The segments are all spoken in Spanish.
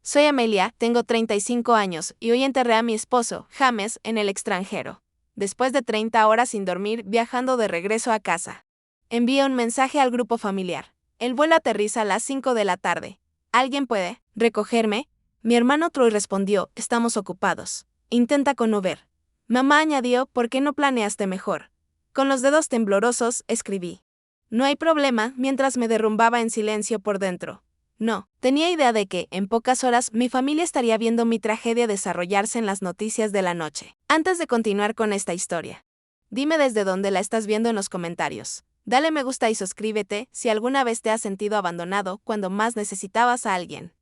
Soy Amelia, tengo 35 años y hoy enterré a mi esposo, James, en el extranjero. Después de 30 horas sin dormir, viajando de regreso a casa. Envié un mensaje al grupo familiar. El vuelo aterriza a las 5 de la tarde. ¿Alguien puede recogerme? Mi hermano Troy respondió, estamos ocupados. Intenta con Uber. Mamá añadió, ¿por qué no planeaste mejor? Con los dedos temblorosos, escribí. No hay problema, mientras me derrumbaba en silencio por dentro. No, tenía idea de que, en pocas horas, mi familia estaría viendo mi tragedia desarrollarse en las noticias de la noche. Antes de continuar con esta historia, dime desde dónde la estás viendo en los comentarios. Dale me gusta y suscríbete si alguna vez te has sentido abandonado cuando más necesitabas a alguien.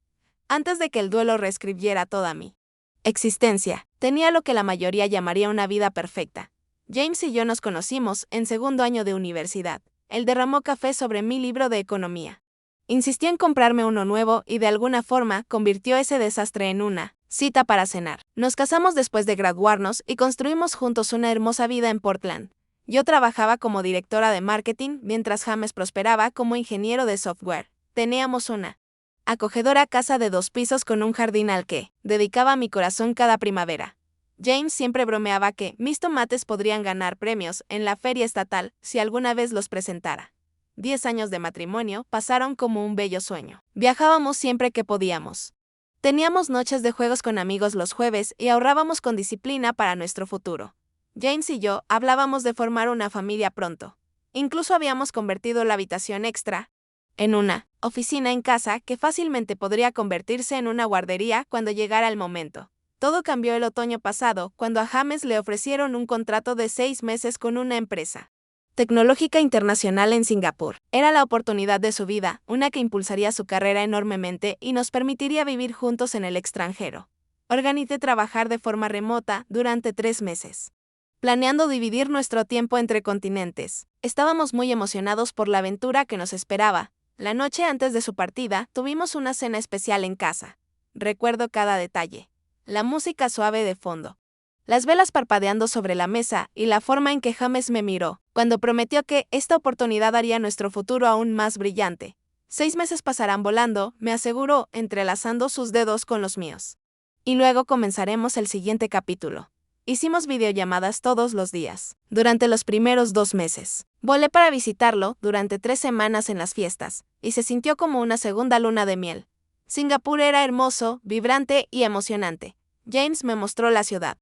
Antes de que el duelo reescribiera toda mi existencia, tenía lo que la mayoría llamaría una vida perfecta. James y yo nos conocimos en segundo año de universidad. Él derramó café sobre mi libro de economía. Insistió en comprarme uno nuevo y de alguna forma convirtió ese desastre en una cita para cenar. Nos casamos después de graduarnos y construimos juntos una hermosa vida en Portland. Yo trabajaba como directora de marketing mientras James prosperaba como ingeniero de software. Teníamos una acogedora casa de 2 pisos con un jardín al que dedicaba mi corazón cada primavera. James siempre bromeaba que mis tomates podrían ganar premios en la feria estatal si alguna vez los presentara. 10 años de matrimonio pasaron como un bello sueño. Viajábamos siempre que podíamos. Teníamos noches de juegos con amigos los jueves y ahorrábamos con disciplina para nuestro futuro. James y yo hablábamos de formar una familia pronto. Incluso habíamos convertido la habitación extra en una oficina en casa que fácilmente podría convertirse en una guardería cuando llegara el momento. Todo cambió el otoño pasado cuando a James le ofrecieron un contrato de 6 meses con una empresa tecnológica internacional en Singapur. Era la oportunidad de su vida, una que impulsaría su carrera enormemente y nos permitiría vivir juntos en el extranjero. Organicé trabajar de forma remota durante 3 meses, planeando dividir nuestro tiempo entre continentes. Estábamos muy emocionados por la aventura que nos esperaba. La noche antes de su partida, tuvimos una cena especial en casa. Recuerdo cada detalle. La música suave de fondo, las velas parpadeando sobre la mesa y la forma en que James me miró, cuando prometió que esta oportunidad haría nuestro futuro aún más brillante. 6 meses pasarán volando, me aseguró, entrelazando sus dedos con los míos. Y luego comenzaremos el siguiente capítulo. Hicimos videollamadas todos los días, durante los primeros 2 meses. Volé para visitarlo durante 3 semanas en las fiestas, y se sintió como una segunda luna de miel. Singapur era hermoso, vibrante y emocionante. James me mostró la ciudad.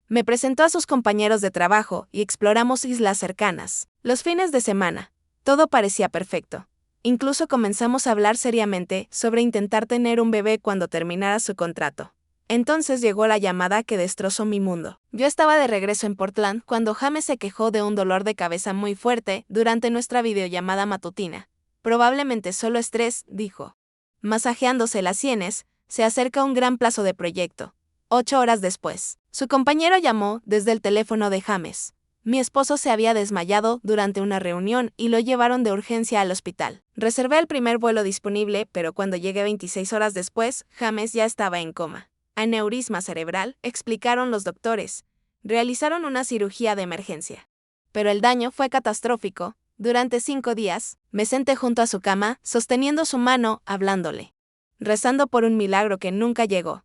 Me presentó a sus compañeros de trabajo y exploramos islas cercanas. Los fines de semana, todo parecía perfecto. Incluso comenzamos a hablar seriamente sobre intentar tener un bebé cuando terminara su contrato. Entonces llegó la llamada que destrozó mi mundo. Yo estaba de regreso en Portland cuando James se quejó de un dolor de cabeza muy fuerte durante nuestra videollamada matutina. Probablemente solo estrés, dijo. Masajeándose las sienes, se acerca un gran plazo de proyecto. 8 horas después, su compañero llamó desde el teléfono de James. Mi esposo se había desmayado durante una reunión y lo llevaron de urgencia al hospital. Reservé el primer vuelo disponible, pero cuando llegué 26 horas después, James ya estaba en coma. Aneurisma cerebral, explicaron los doctores. Realizaron una cirugía de emergencia. Pero el daño fue catastrófico. Durante 5 días, me senté junto a su cama, sosteniendo su mano, hablándole, rezando por un milagro que nunca llegó.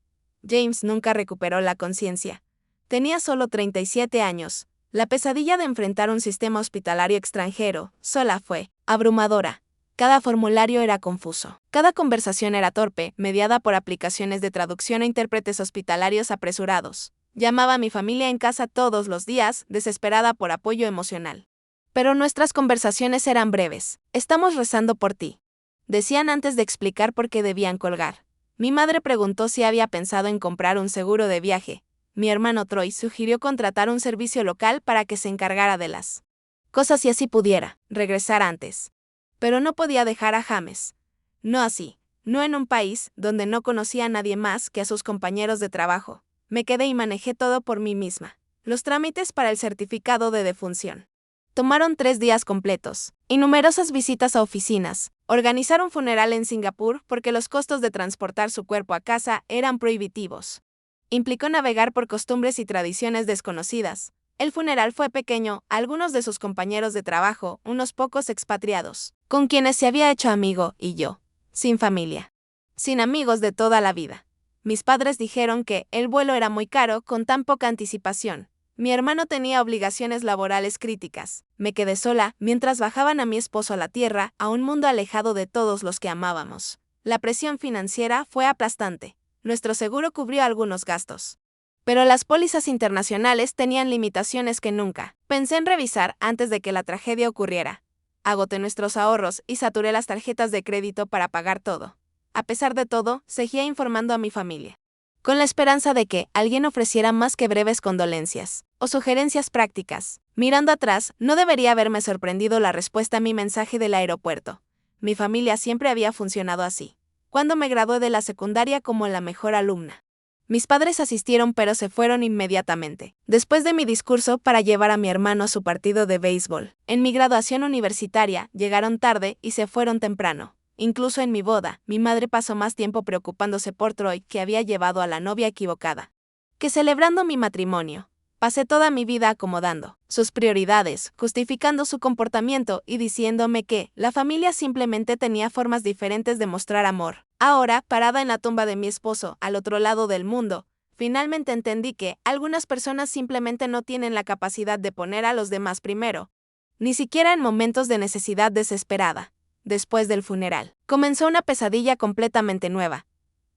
James nunca recuperó la conciencia. Tenía solo 37 años. La pesadilla de enfrentar un sistema hospitalario extranjero sola fue abrumadora. Cada formulario era confuso. Cada conversación era torpe, mediada por aplicaciones de traducción e intérpretes hospitalarios apresurados. Llamaba a mi familia en casa todos los días, desesperada por apoyo emocional. Pero nuestras conversaciones eran breves. Estamos rezando por ti, decían antes de explicar por qué debían colgar. Mi madre preguntó si había pensado en comprar un seguro de viaje. Mi hermano Troy sugirió contratar un servicio local para que se encargara de las cosas y así pudiera regresar antes. Pero no podía dejar a James. No así, no en un país donde no conocía a nadie más que a sus compañeros de trabajo. Me quedé y manejé todo por mí misma. Los trámites para el certificado de defunción tomaron 3 días completos, y numerosas visitas a oficinas. Organizar un funeral en Singapur porque los costos de transportar su cuerpo a casa eran prohibitivos. Implicó navegar por costumbres y tradiciones desconocidas. El funeral fue pequeño, algunos de sus compañeros de trabajo, unos pocos expatriados, con quienes se había hecho amigo, y yo, sin familia, sin amigos de toda la vida. Mis padres dijeron que el vuelo era muy caro con tan poca anticipación. Mi hermano tenía obligaciones laborales críticas. Me quedé sola mientras bajaban a mi esposo a la tierra, a un mundo alejado de todos los que amábamos. La presión financiera fue aplastante. Nuestro seguro cubrió algunos gastos. Pero las pólizas internacionales tenían limitaciones que nunca pensé en revisar antes de que la tragedia ocurriera. Agoté nuestros ahorros y saturé las tarjetas de crédito para pagar todo. A pesar de todo, seguía informando a mi familia, con la esperanza de que alguien ofreciera más que breves condolencias o sugerencias prácticas. Mirando atrás, no debería haberme sorprendido la respuesta a mi mensaje del aeropuerto. Mi familia siempre había funcionado así. Cuando me gradué de la secundaria como la mejor alumna. Mis padres asistieron pero se fueron inmediatamente, después de mi discurso para llevar a mi hermano a su partido de béisbol. En mi graduación universitaria, llegaron tarde y se fueron temprano. Incluso en mi boda, mi madre pasó más tiempo preocupándose por Troy, que había llevado a la novia equivocada, que celebrando mi matrimonio. Pasé toda mi vida acomodando sus prioridades, justificando su comportamiento y diciéndome que la familia simplemente tenía formas diferentes de mostrar amor. Ahora, parada en la tumba de mi esposo, al otro lado del mundo, finalmente entendí que algunas personas simplemente no tienen la capacidad de poner a los demás primero, ni siquiera en momentos de necesidad desesperada. Después del funeral, comenzó una pesadilla completamente nueva.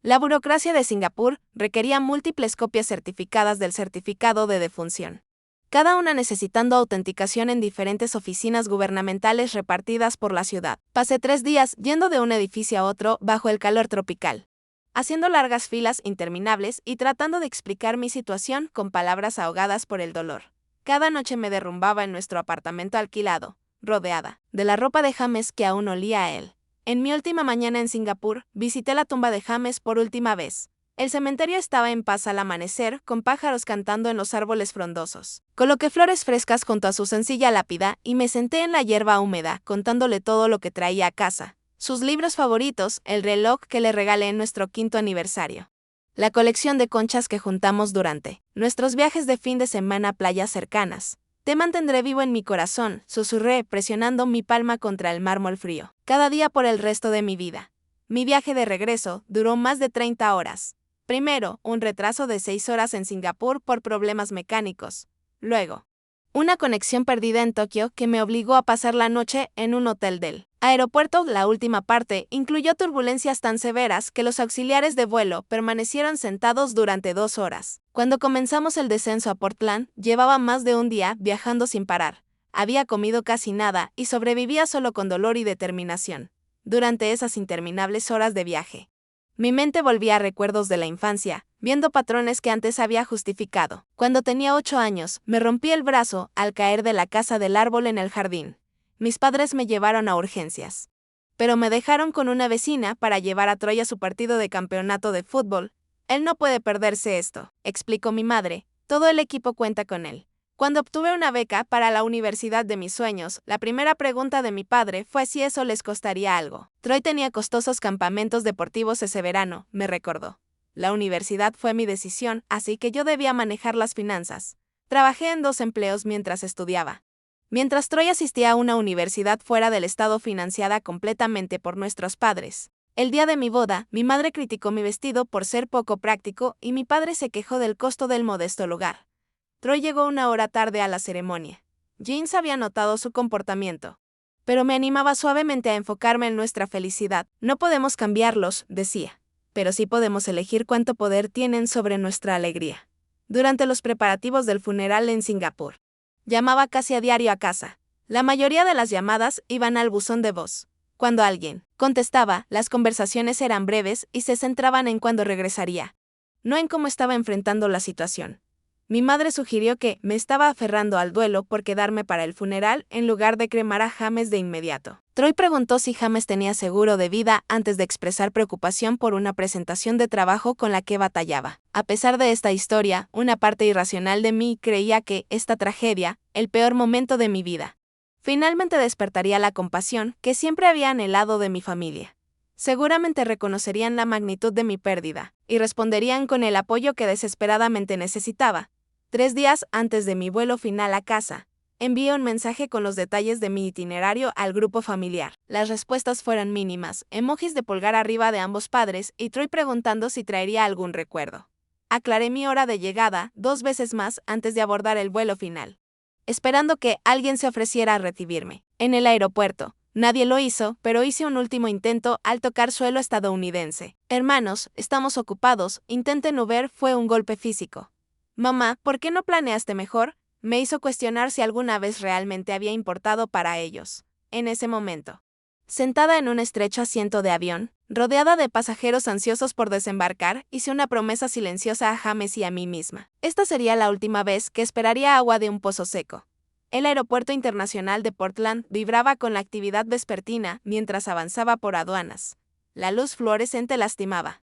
La burocracia de Singapur requería múltiples copias certificadas del certificado de defunción, cada una necesitando autenticación en diferentes oficinas gubernamentales repartidas por la ciudad. Pasé 3 días yendo de un edificio a otro bajo el calor tropical, haciendo largas filas interminables y tratando de explicar mi situación con palabras ahogadas por el dolor. Cada noche me derrumbaba en nuestro apartamento alquilado, rodeada de la ropa de James que aún olía a él. En mi última mañana en Singapur, visité la tumba de James por última vez. El cementerio estaba en paz al amanecer, con pájaros cantando en los árboles frondosos. Coloqué flores frescas junto a su sencilla lápida y me senté en la hierba húmeda, contándole todo lo que traía a casa. Sus libros favoritos, el reloj que le regalé en nuestro 5º aniversario, la colección de conchas que juntamos durante nuestros viajes de fin de semana a playas cercanas. Te mantendré vivo en mi corazón, susurré, presionando mi palma contra el mármol frío. Cada día por el resto de mi vida. Mi viaje de regreso duró más de 30 horas. Primero, un retraso de 6 horas en Singapur por problemas mecánicos. Luego, una conexión perdida en Tokio que me obligó a pasar la noche en un hotel del aeropuerto. La última parte incluyó turbulencias tan severas que los auxiliares de vuelo permanecieron sentados durante 2 horas. Cuando comenzamos el descenso a Portland, llevaba más de un día viajando sin parar. Había comido casi nada y sobrevivía solo con dolor y determinación. Durante esas interminables horas de viaje, mi mente volvía a recuerdos de la infancia, viendo patrones que antes había justificado. Cuando tenía 8 años, me rompí el brazo al caer de la casa del árbol en el jardín. Mis padres me llevaron a urgencias, pero me dejaron con una vecina para llevar a Troy a su partido de campeonato de fútbol. Él no puede perderse esto, explicó mi madre. Todo el equipo cuenta con él. Cuando obtuve una beca para la universidad de mis sueños, la primera pregunta de mi padre fue si eso les costaría algo. Troy tenía costosos campamentos deportivos ese verano, me recordó. La universidad fue mi decisión, así que yo debía manejar las finanzas. Trabajé en 2 empleos mientras estudiaba. Mientras Troy asistía a una universidad fuera del estado financiada completamente por nuestros padres. El día de mi boda, mi madre criticó mi vestido por ser poco práctico y mi padre se quejó del costo del modesto lugar. Troy llegó 1 hora tarde a la ceremonia. James había notado su comportamiento, pero me animaba suavemente a enfocarme en nuestra felicidad. No podemos cambiarlos, decía, pero sí podemos elegir cuánto poder tienen sobre nuestra alegría. Durante los preparativos del funeral en Singapur, llamaba casi a diario a casa. La mayoría de las llamadas iban al buzón de voz. Cuando alguien contestaba, las conversaciones eran breves y se centraban en cuándo regresaría, no en cómo estaba enfrentando la situación. Mi madre sugirió que me estaba aferrando al duelo por quedarme para el funeral en lugar de cremar a James de inmediato. Troy preguntó si James tenía seguro de vida antes de expresar preocupación por una presentación de trabajo con la que batallaba. A pesar de esta historia, una parte irracional de mí creía que esta tragedia, el peor momento de mi vida, finalmente despertaría la compasión que siempre había anhelado de mi familia. Seguramente reconocerían la magnitud de mi pérdida y responderían con el apoyo que desesperadamente necesitaba. 3 días antes de mi vuelo final a casa, Envié un mensaje con los detalles de mi itinerario al grupo familiar. Las respuestas fueron mínimas, emojis de pulgar arriba de ambos padres y Troy preguntando si traería algún recuerdo. Aclaré mi hora de llegada 2 veces más antes de abordar el vuelo final, esperando que alguien se ofreciera a recibirme. En el aeropuerto, nadie lo hizo, pero hice un último intento al tocar suelo estadounidense. Hermanos, estamos ocupados, intenten Uber fue un golpe físico. Mamá, ¿por qué no planeaste mejor? Me hizo cuestionar si alguna vez realmente había importado para ellos. En ese momento, sentada en un estrecho asiento de avión, rodeada de pasajeros ansiosos por desembarcar, hice una promesa silenciosa a James y a mí misma. Esta sería la última vez que esperaría agua de un pozo seco. El aeropuerto internacional de Portland vibraba con la actividad vespertina mientras avanzaba por aduanas. La luz fluorescente lastimaba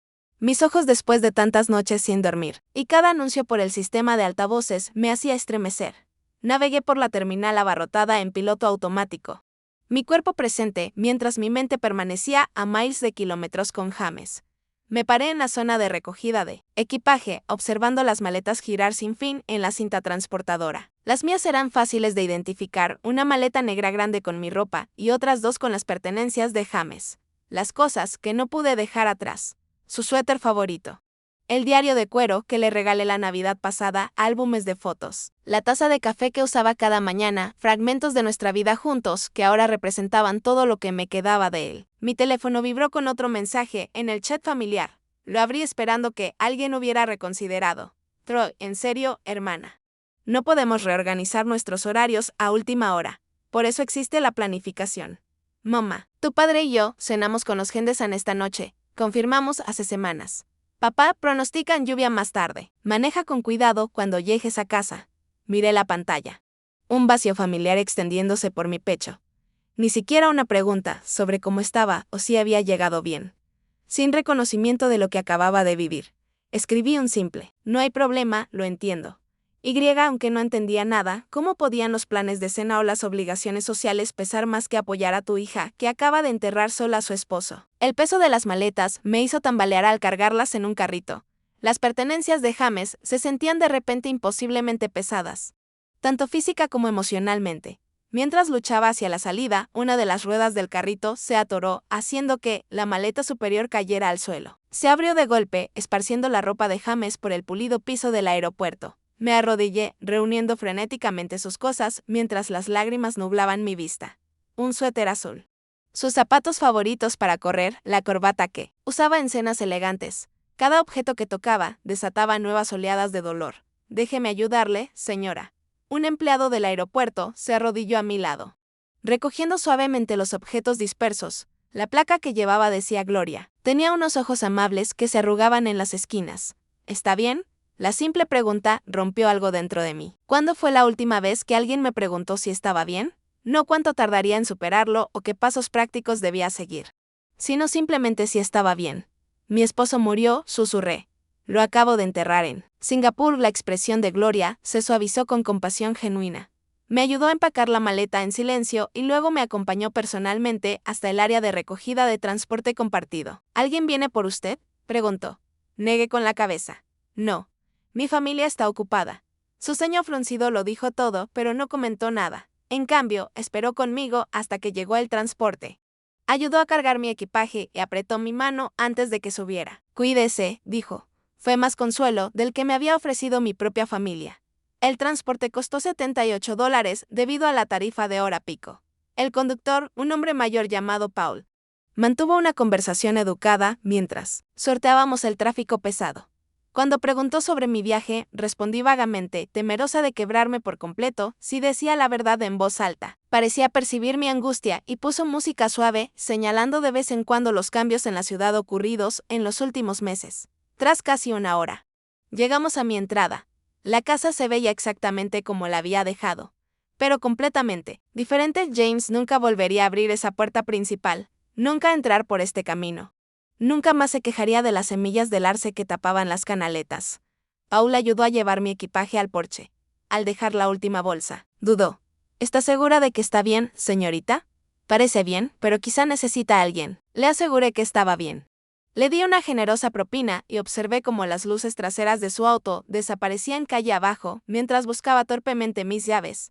mis ojos después de tantas noches sin dormir, y cada anuncio por el sistema de altavoces me hacía estremecer. Navegué por la terminal abarrotada en piloto automático, mi cuerpo presente mientras mi mente permanecía a miles de kilómetros con James. Me paré en la zona de recogida de equipaje, observando las maletas girar sin fin en la cinta transportadora. Las mías eran fáciles de identificar, una maleta negra grande con mi ropa y otras 2 con las pertenencias de James. Las cosas que no pude dejar atrás. Su suéter favorito, el diario de cuero que le regalé la Navidad pasada, álbumes de fotos, la taza de café que usaba cada mañana, fragmentos de nuestra vida juntos que ahora representaban todo lo que me quedaba de él. Mi teléfono vibró con otro mensaje en el chat familiar. Lo abrí esperando que alguien hubiera reconsiderado. Troy, en serio, hermana. No podemos reorganizar nuestros horarios a última hora. Por eso existe la planificación. Mamá, tu padre y yo cenamos con los Henderson esta noche. Confirmamos hace semanas. Papá, pronostican lluvia más tarde. Maneja con cuidado cuando llegues a casa. Miré la pantalla. Un vacío familiar extendiéndose por mi pecho. Ni siquiera una pregunta sobre cómo estaba o si había llegado bien. Sin reconocimiento de lo que acababa de vivir. Escribí un simple, no hay problema, lo entiendo. Aunque no entendía nada, ¿cómo podían los planes de cena o las obligaciones sociales pesar más que apoyar a tu hija, que acaba de enterrar sola a su esposo? El peso de las maletas me hizo tambalear al cargarlas en un carrito. Las pertenencias de James se sentían de repente imposiblemente pesadas, tanto física como emocionalmente. Mientras luchaba hacia la salida, una de las ruedas del carrito se atoró, haciendo que la maleta superior cayera al suelo. Se abrió de golpe, esparciendo la ropa de James por el pulido piso del aeropuerto. Me arrodillé, reuniendo frenéticamente sus cosas, mientras las lágrimas nublaban mi vista. Un suéter azul. Sus zapatos favoritos para correr, la corbata que usaba en cenas elegantes. Cada objeto que tocaba desataba nuevas oleadas de dolor. Déjeme ayudarle, señora. Un empleado del aeropuerto se arrodilló a mi lado, recogiendo suavemente los objetos dispersos. La placa que llevaba decía Gloria. Tenía unos ojos amables que se arrugaban en las esquinas. ¿Está bien? La simple pregunta rompió algo dentro de mí. ¿Cuándo fue la última vez que alguien me preguntó si estaba bien? No cuánto tardaría en superarlo o qué pasos prácticos debía seguir, sino simplemente si estaba bien. Mi esposo murió, susurré. Lo acabo de enterrar en Singapur. La expresión de Gloria se suavizó con compasión genuina. Me ayudó a empacar la maleta en silencio y luego me acompañó personalmente hasta el área de recogida de transporte compartido. ¿Alguien viene por usted?, preguntó. Negué con la cabeza. No. Mi familia está ocupada. Su ceño fruncido lo dijo todo, pero no comentó nada. En cambio, esperó conmigo hasta que llegó el transporte. Ayudó a cargar mi equipaje y apretó mi mano antes de que subiera. Cuídese, dijo. Fue más consuelo del que me había ofrecido mi propia familia. El transporte costó $78 debido a la tarifa de hora pico. El conductor, un hombre mayor llamado Paul, mantuvo una conversación educada mientras sorteábamos el tráfico pesado. Cuando preguntó sobre mi viaje, respondí vagamente, temerosa de quebrarme por completo si decía la verdad en voz alta. Parecía percibir mi angustia y puso música suave, señalando de vez en cuando los cambios en la ciudad ocurridos en los últimos meses. Tras casi una hora, llegamos a mi entrada. La casa se veía exactamente como la había dejado, pero completamente diferente. James nunca volvería a abrir esa puerta principal, nunca entrar por este camino. Nunca más se quejaría de las semillas del arce que tapaban las canaletas. Paul ayudó a llevar mi equipaje al porche. Al dejar la última bolsa, dudó. ¿Está segura de que está bien, señorita? Parece bien, pero quizá necesita a alguien. Le aseguré que estaba bien. Le di una generosa propina y observé cómo las luces traseras de su auto desaparecían calle abajo mientras buscaba torpemente mis llaves.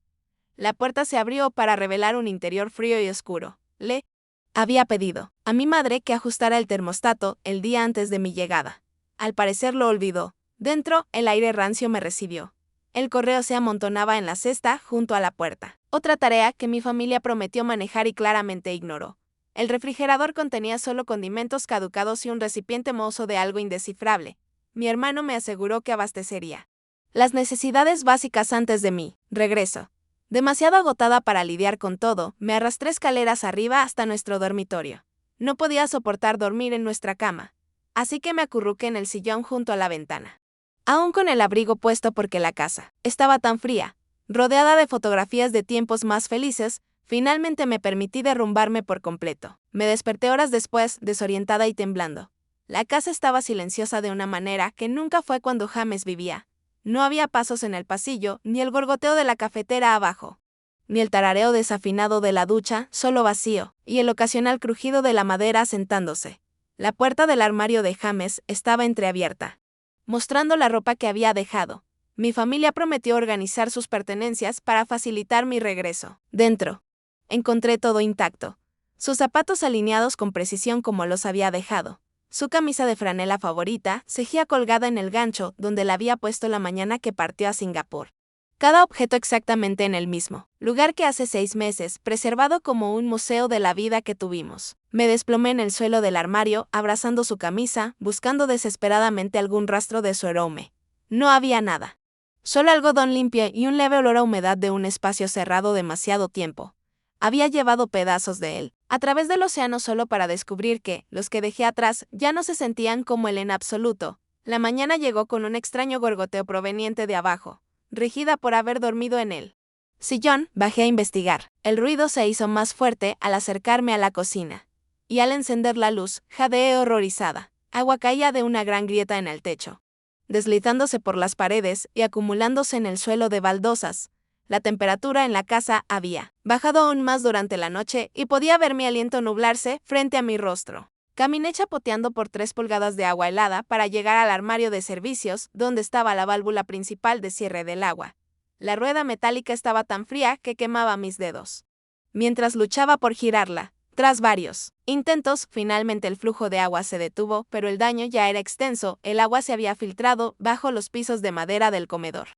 La puerta se abrió para revelar un interior frío y oscuro. Le había pedido a mi madre que ajustara el termostato el día antes de mi llegada. Al parecer lo olvidó. Dentro, el aire rancio me recibió. El correo se amontonaba en la cesta junto a la puerta. Otra tarea que mi familia prometió manejar y claramente ignoró. El refrigerador contenía solo condimentos caducados y un recipiente mohoso de algo indescifrable. Mi hermano me aseguró que abastecería las necesidades básicas antes de mi regreso. Demasiado agotada para lidiar con todo, me arrastré escaleras arriba hasta nuestro dormitorio. No podía soportar dormir en nuestra cama, así que me acurruqué en el sillón junto a la ventana. Aún con el abrigo puesto porque la casa estaba tan fría, rodeada de fotografías de tiempos más felices, finalmente me permití derrumbarme por completo. Me desperté horas después, desorientada y temblando. La casa estaba silenciosa de una manera que nunca fue cuando James vivía. No había pasos en el pasillo, ni el gorgoteo de la cafetera abajo, ni el tarareo desafinado de la ducha, solo vacío, y el ocasional crujido de la madera sentándose. La puerta del armario de James estaba entreabierta, mostrando la ropa que había dejado. Mi familia prometió organizar sus pertenencias para facilitar mi regreso. Dentro, encontré todo intacto. Sus zapatos alineados con precisión como los había dejado. Su camisa de franela favorita seguía colgada en el gancho donde la había puesto la mañana que partió a Singapur. Cada objeto exactamente en el mismo lugar que hace 6 meses, preservado como un museo de la vida que tuvimos. Me desplomé en el suelo del armario, abrazando su camisa, buscando desesperadamente algún rastro de su aroma. No había nada. Solo algodón limpio y un leve olor a humedad de un espacio cerrado demasiado tiempo. Había llevado pedazos de él a través del océano solo para descubrir que los que dejé atrás ya no se sentían como él en absoluto. La mañana llegó con un extraño gorgoteo proveniente de abajo, rígida por haber dormido en él. Sillón, bajé a investigar. El ruido se hizo más fuerte al acercarme a la cocina. Y al encender la luz, jadeé horrorizada. Agua caía de una gran grieta en el techo, deslizándose por las paredes y acumulándose en el suelo de baldosas. La temperatura en la casa había bajado aún más durante la noche y podía ver mi aliento nublarse frente a mi rostro. Caminé chapoteando por 3 pulgadas de agua helada para llegar al armario de servicios, donde estaba la válvula principal de cierre del agua. La rueda metálica estaba tan fría que quemaba mis dedos. Mientras luchaba por girarla, tras varios intentos, finalmente el flujo de agua se detuvo, pero el daño ya era extenso. El agua se había filtrado bajo los pisos de madera del comedor,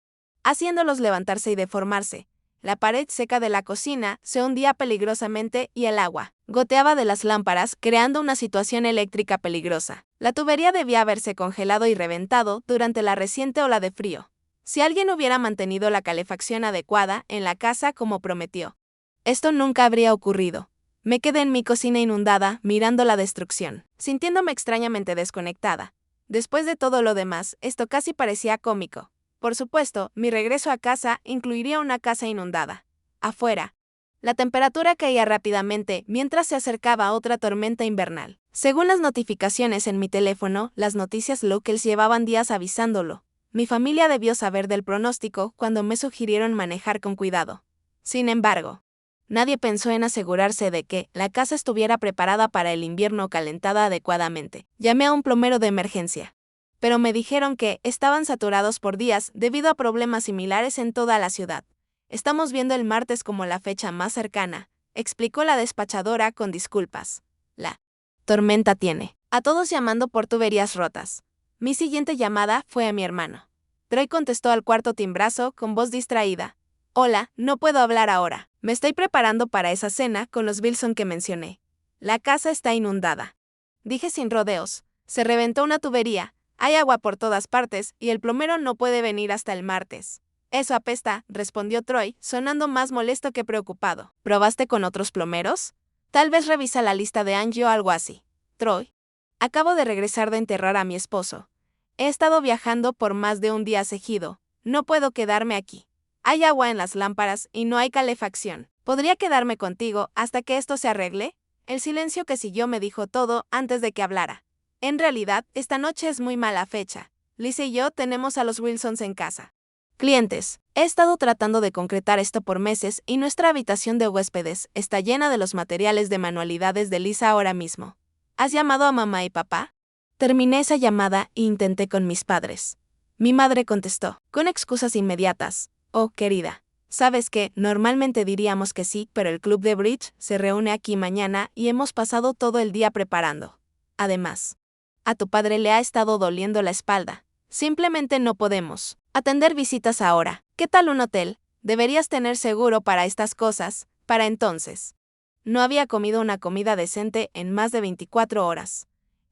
haciéndolos levantarse y deformarse. La pared seca de la cocina se hundía peligrosamente y el agua goteaba de las lámparas, creando una situación eléctrica peligrosa. La tubería debía haberse congelado y reventado durante la reciente ola de frío, si alguien hubiera mantenido la calefacción adecuada en la casa como prometió. Esto nunca habría ocurrido. Me quedé en mi cocina inundada, mirando la destrucción, sintiéndome extrañamente desconectada. Después de todo lo demás, esto casi parecía cómico. Por supuesto, mi regreso a casa incluiría una casa inundada. Afuera, la temperatura caía rápidamente mientras se acercaba otra tormenta invernal. Según las notificaciones en mi teléfono, las noticias locales llevaban días avisándolo. Mi familia debió saber del pronóstico cuando me sugirieron manejar con cuidado. Sin embargo, nadie pensó en asegurarse de que la casa estuviera preparada para el invierno calentada adecuadamente. Llamé a un plomero de emergencia, pero me dijeron que estaban saturados por días debido a problemas similares en toda la ciudad. Estamos viendo el martes como la fecha más cercana, explicó la despachadora con disculpas. La tormenta tiene a todos llamando por tuberías rotas. Mi siguiente llamada fue a mi hermano. Troy contestó al cuarto timbrazo con voz distraída. Hola, no puedo hablar ahora. Me estoy preparando para esa cena con los Wilson que mencioné. La casa está inundada. Dije sin rodeos. Se reventó una tubería. Hay agua por todas partes y el plomero no puede venir hasta el martes. Eso apesta, respondió Troy, sonando más molesto que preocupado. ¿Probaste con otros plomeros? Tal vez revisa la lista de Angie o algo así. Troy, acabo de regresar de enterrar a mi esposo. He estado viajando por más de un día seguido. No puedo quedarme aquí. Hay agua en las lámparas y no hay calefacción. ¿Podría quedarme contigo hasta que esto se arregle? El silencio que siguió me dijo todo antes de que hablara. En realidad, esta noche es muy mala fecha. Lisa y yo tenemos a los Wilsons en casa. Clientes. He estado tratando de concretar esto por meses y nuestra habitación de huéspedes está llena de los materiales de manualidades de Lisa ahora mismo. ¿Has llamado a mamá y papá? Terminé esa llamada e intenté con mis padres. Mi madre contestó, con excusas inmediatas. Oh, querida, Sabes que, normalmente diríamos que sí, pero el club de bridge se reúne aquí mañana y hemos pasado todo el día preparando. Además, a tu padre le ha estado doliendo la espalda. Simplemente no podemos atender visitas ahora. ¿Qué tal un hotel? Deberías tener seguro para estas cosas, para entonces. No había comido una comida decente en más de 24 horas.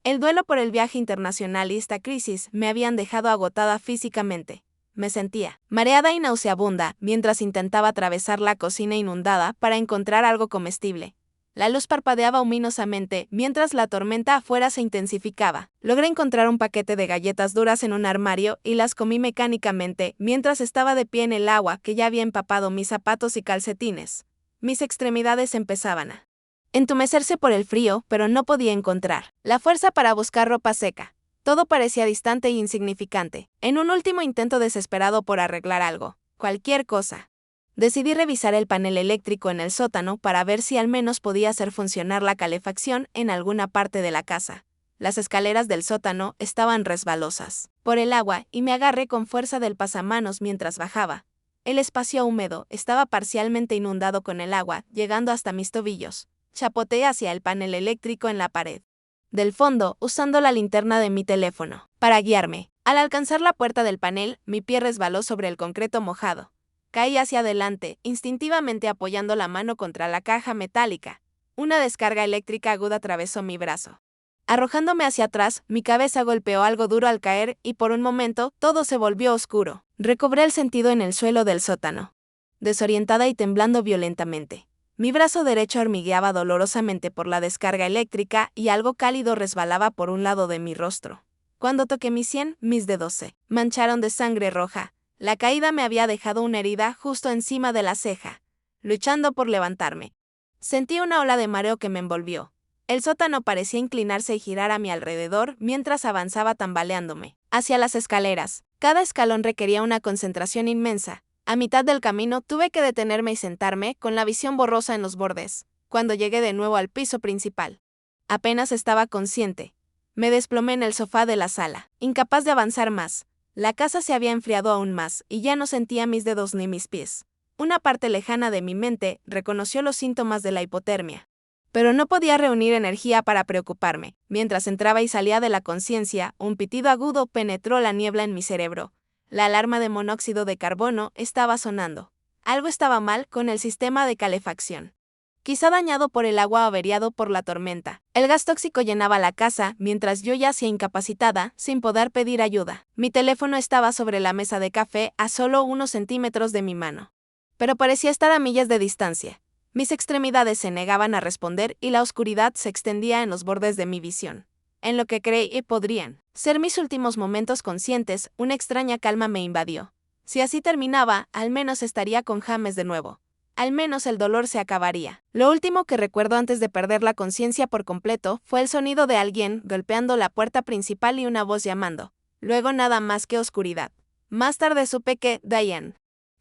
El duelo por el viaje internacional y esta crisis me habían dejado agotada físicamente. Me sentía mareada y nauseabunda mientras intentaba atravesar la cocina inundada para encontrar algo comestible. La luz parpadeaba ominosamente mientras la tormenta afuera se intensificaba. Logré encontrar un paquete de galletas duras en un armario y las comí mecánicamente mientras estaba de pie en el agua que ya había empapado mis zapatos y calcetines. Mis extremidades empezaban a entumecerse por el frío, pero no podía encontrar la fuerza para buscar ropa seca. Todo parecía distante e insignificante. En un último intento desesperado por arreglar algo, cualquier cosa, decidí revisar el panel eléctrico en el sótano para ver si al menos podía hacer funcionar la calefacción en alguna parte de la casa. Las escaleras del sótano estaban resbalosas por el agua y me agarré con fuerza del pasamanos mientras bajaba. El espacio húmedo estaba parcialmente inundado con el agua, llegando hasta mis tobillos. Chapoteé hacia el panel eléctrico en la pared del fondo, usando la linterna de mi teléfono para guiarme. Al alcanzar la puerta del panel, mi pie resbaló sobre el concreto mojado. Caí hacia adelante, instintivamente apoyando la mano contra la caja metálica. Una descarga eléctrica aguda atravesó mi brazo. Arrojándome hacia atrás, mi cabeza golpeó algo duro al caer y por un momento todo se volvió oscuro. Recobré el sentido en el suelo del sótano, desorientada y temblando violentamente. Mi brazo derecho hormigueaba dolorosamente por la descarga eléctrica y algo cálido resbalaba por un lado de mi rostro. Cuando toqué mi sien, mis dedos se mancharon de sangre roja. La caída me había dejado una herida justo encima de la ceja. Luchando por levantarme, sentí una ola de mareo que me envolvió. El sótano parecía inclinarse y girar a mi alrededor mientras avanzaba tambaleándome hacia las escaleras. Cada escalón requería una concentración inmensa. A mitad del camino tuve que detenerme y sentarme, con la visión borrosa en los bordes. Cuando llegué de nuevo al piso principal, apenas estaba consciente. Me desplomé en el sofá de la sala, incapaz de avanzar más. La casa se había enfriado aún más, y ya no sentía mis dedos ni mis pies. Una parte lejana de mi mente reconoció los síntomas de la hipotermia. Pero no podía reunir energía para preocuparme. Mientras entraba y salía de la conciencia, un pitido agudo penetró la niebla en mi cerebro. La alarma de monóxido de carbono estaba sonando. Algo estaba mal con el sistema de calefacción. Quizá dañado por el agua o averiado por la tormenta. El gas tóxico llenaba la casa mientras yo yacía incapacitada, sin poder pedir ayuda. Mi teléfono estaba sobre la mesa de café a solo unos centímetros de mi mano. Pero parecía estar a millas de distancia. Mis extremidades se negaban a responder y la oscuridad se extendía en los bordes de mi visión. En lo que creí podrían ser mis últimos momentos conscientes, una extraña calma me invadió. Si así terminaba, al menos estaría con James de nuevo. Al menos el dolor se acabaría. Lo último que recuerdo antes de perder la conciencia por completo fue el sonido de alguien golpeando la puerta principal y una voz llamando. Luego nada más que oscuridad. Más tarde supe que Diane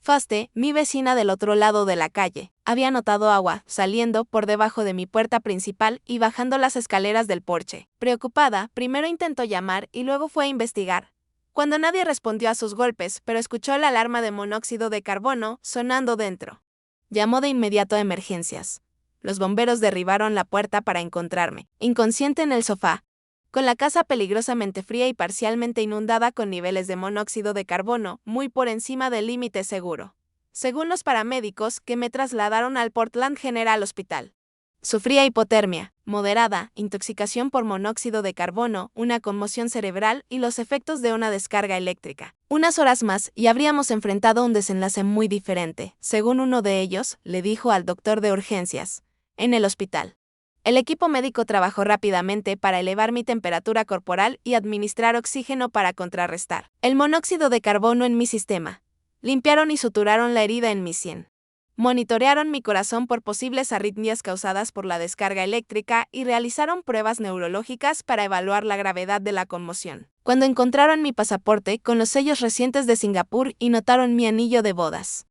Faste, mi vecina del otro lado de la calle, había notado agua saliendo por debajo de mi puerta principal y bajando las escaleras del porche. Preocupada, primero intentó llamar y luego fue a investigar. Cuando nadie respondió a sus golpes, pero escuchó la alarma de monóxido de carbono sonando dentro. Llamó de inmediato a emergencias. Los bomberos derribaron la puerta para encontrarme, inconsciente en el sofá, con la casa peligrosamente fría y parcialmente inundada con niveles de monóxido de carbono muy por encima del límite seguro. Según los paramédicos que me trasladaron al Portland General Hospital, sufría hipotermia moderada, intoxicación por monóxido de carbono, una conmoción cerebral y los efectos de una descarga eléctrica. Unas horas más y habríamos enfrentado un desenlace muy diferente, según uno de ellos, le dijo al doctor de urgencias, en el hospital. El equipo médico trabajó rápidamente para elevar mi temperatura corporal y administrar oxígeno para contrarrestar el monóxido de carbono en mi sistema. Limpiaron y suturaron la herida en mi sien. Monitorearon mi corazón por posibles arritmias causadas por la descarga eléctrica y realizaron pruebas neurológicas para evaluar la gravedad de la conmoción. Cuando encontraron mi pasaporte con los sellos recientes de Singapur y notaron mi anillo de bodas,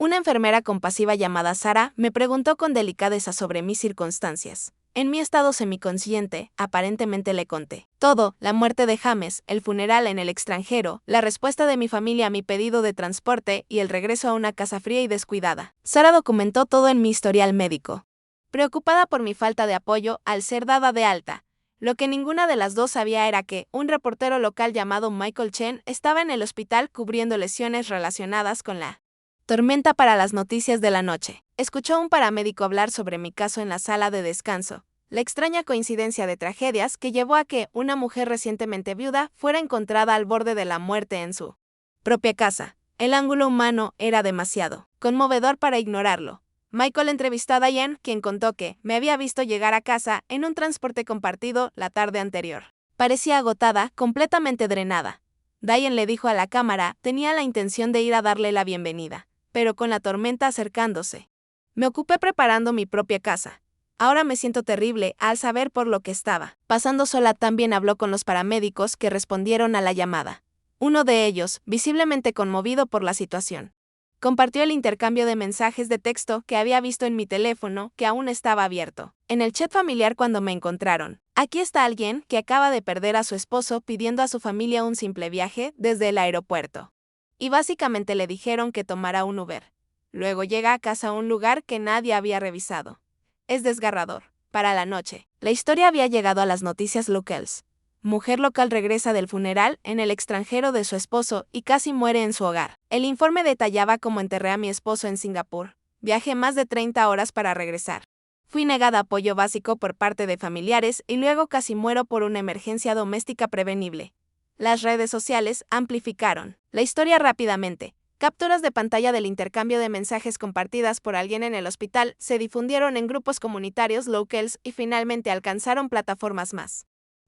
una enfermera compasiva llamada Sara me preguntó con delicadeza sobre mis circunstancias. En mi estado semiconsciente, aparentemente le conté todo: la muerte de James, el funeral en el extranjero, la respuesta de mi familia a mi pedido de transporte y el regreso a una casa fría y descuidada. Sara documentó todo en mi historial médico, preocupada por mi falta de apoyo al ser dada de alta. Lo que ninguna de las dos sabía era que un reportero local llamado Michael Chen estaba en el hospital cubriendo lesiones relacionadas con la tormenta para las noticias de la noche. Escuchó a un paramédico hablar sobre mi caso en la sala de descanso. La extraña coincidencia de tragedias que llevó a que una mujer recientemente viuda fuera encontrada al borde de la muerte en su propia casa. El ángulo humano era demasiado conmovedor para ignorarlo. Michael entrevistó a Diane, quien contó que me había visto llegar a casa en un transporte compartido la tarde anterior. Parecía agotada, completamente drenada. Diane le dijo a la cámara, tenía la intención de ir a darle la bienvenida, pero con la tormenta acercándose, me ocupé preparando mi propia casa. Ahora me siento terrible al saber por lo que estaba pasando sola. También habló con los paramédicos que respondieron a la llamada. Uno de ellos, visiblemente conmovido por la situación, compartió el intercambio de mensajes de texto que había visto en mi teléfono, que aún estaba abierto. En el chat familiar cuando me encontraron. Aquí está alguien que acaba de perder a su esposo pidiendo a su familia un simple viaje desde el aeropuerto. Y básicamente le dijeron que tomara un Uber. Luego llega a casa a un lugar que nadie había revisado. Es desgarrador. Para la noche, la historia había llegado a las noticias locales. Mujer local regresa del funeral en el extranjero de su esposo y casi muere en su hogar. El informe detallaba cómo enterré a mi esposo en Singapur. Viajé más de 30 horas para regresar. Fui negada apoyo básico por parte de familiares y luego casi muero por una emergencia doméstica prevenible. Las redes sociales amplificaron la historia rápidamente. Capturas de pantalla del intercambio de mensajes compartidas por alguien en el hospital se difundieron en grupos comunitarios locales y finalmente alcanzaron plataformas más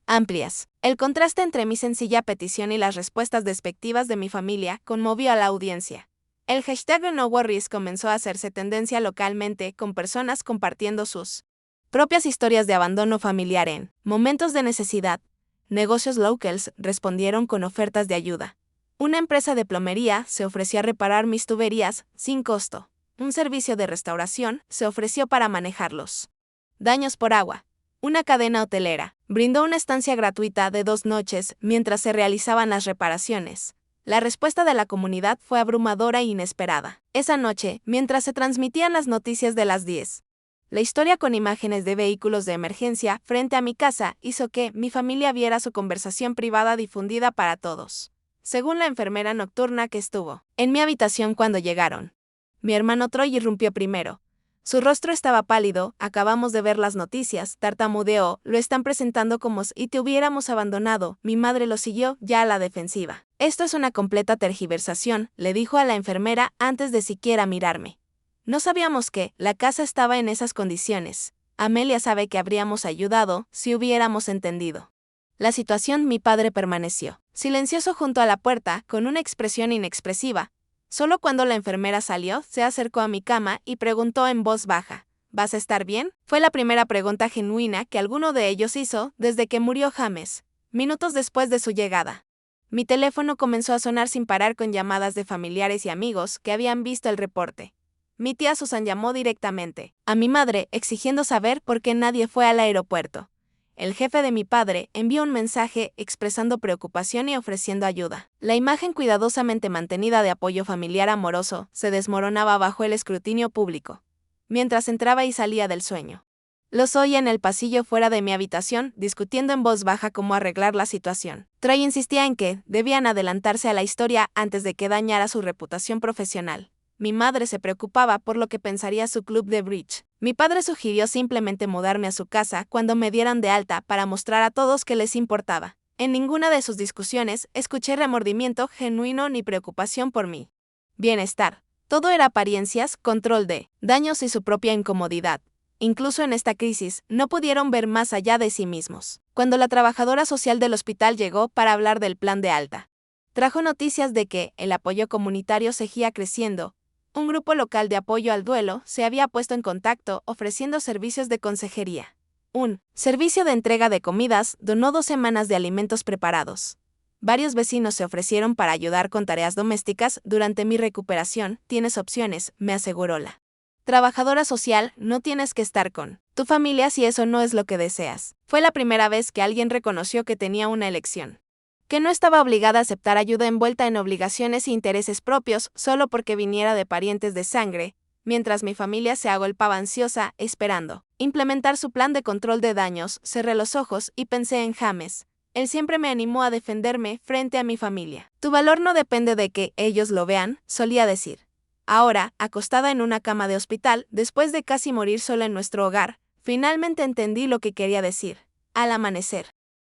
amplias. El contraste entre mi sencilla petición y las respuestas despectivas de mi familia conmovió a la audiencia. El hashtag No Worries comenzó a hacerse tendencia localmente, con personas compartiendo sus propias historias de abandono familiar en momentos de necesidad. Negocios locales respondieron con ofertas de ayuda. Una empresa de plomería se ofreció a reparar mis tuberías sin costo. Un servicio de restauración se ofreció para manejarlos daños por agua. Una cadena hotelera brindó una estancia gratuita de 2 noches mientras se realizaban las reparaciones. La respuesta de la comunidad fue abrumadora e inesperada. Esa noche, mientras se transmitían las noticias de las 10, la historia con imágenes de vehículos de emergencia frente a mi casa hizo que mi familia viera su conversación privada difundida para todos. Según la enfermera nocturna que estuvo en mi habitación cuando llegaron, mi hermano Troy irrumpió primero. Su rostro estaba pálido. Acabamos de ver las noticias, tartamudeó, lo están presentando como si te hubiéramos abandonado. Mi madre lo siguió, ya a la defensiva. Esto es una completa tergiversación, le dijo a la enfermera antes de siquiera mirarme. No sabíamos que la casa estaba en esas condiciones. Amelia sabe que habríamos ayudado si hubiéramos entendido la situación. Mi padre permaneció silencioso junto a la puerta, con una expresión inexpresiva. Solo cuando la enfermera salió, se acercó a mi cama y preguntó en voz baja, ¿vas a estar bien? Fue la primera pregunta genuina que alguno de ellos hizo desde que murió James, minutos después de su llegada. Mi teléfono comenzó a sonar sin parar con llamadas de familiares y amigos que habían visto el reporte. Mi tía Susan llamó directamente a mi madre exigiendo saber por qué nadie fue al aeropuerto. El jefe de mi padre envió un mensaje expresando preocupación y ofreciendo ayuda. La imagen cuidadosamente mantenida de apoyo familiar amoroso se desmoronaba bajo el escrutinio público, mientras entraba y salía del sueño. Los oía en el pasillo fuera de mi habitación, discutiendo en voz baja cómo arreglar la situación. Troy insistía en que debían adelantarse a la historia antes de que dañara su reputación profesional. Mi madre se preocupaba por lo que pensaría su club de bridge. Mi padre sugirió simplemente mudarme a su casa cuando me dieran de alta para mostrar a todos que les importaba. En ninguna de sus discusiones escuché remordimiento genuino ni preocupación por mi bienestar. Todo era apariencias, control de daños y su propia incomodidad. Incluso en esta crisis, no pudieron ver más allá de sí mismos. Cuando la trabajadora social del hospital llegó para hablar del plan de alta, trajo noticias de que el apoyo comunitario seguía creciendo. Un grupo local de apoyo al duelo se había puesto en contacto ofreciendo servicios de consejería. Un servicio de entrega de comidas donó 2 semanas de alimentos preparados. Varios vecinos se ofrecieron para ayudar con tareas domésticas durante mi recuperación. Tienes opciones, me aseguró la trabajadora social, no tienes que estar con Tu familia si eso no es lo que deseas. Fue la primera vez que alguien reconoció que tenía una elección. Que no estaba obligada a aceptar ayuda envuelta en obligaciones e intereses propios solo porque viniera de parientes de sangre, mientras mi familia se agolpaba ansiosa, esperando implementar su plan de control de daños. Cerré los ojos y pensé en James. Él siempre me animó a defenderme frente a mi familia. Tu valor no depende de que ellos lo vean, solía decir. Ahora, acostada en una cama de hospital, después de casi morir sola en nuestro hogar, finalmente entendí lo que quería decir. Al amanecer,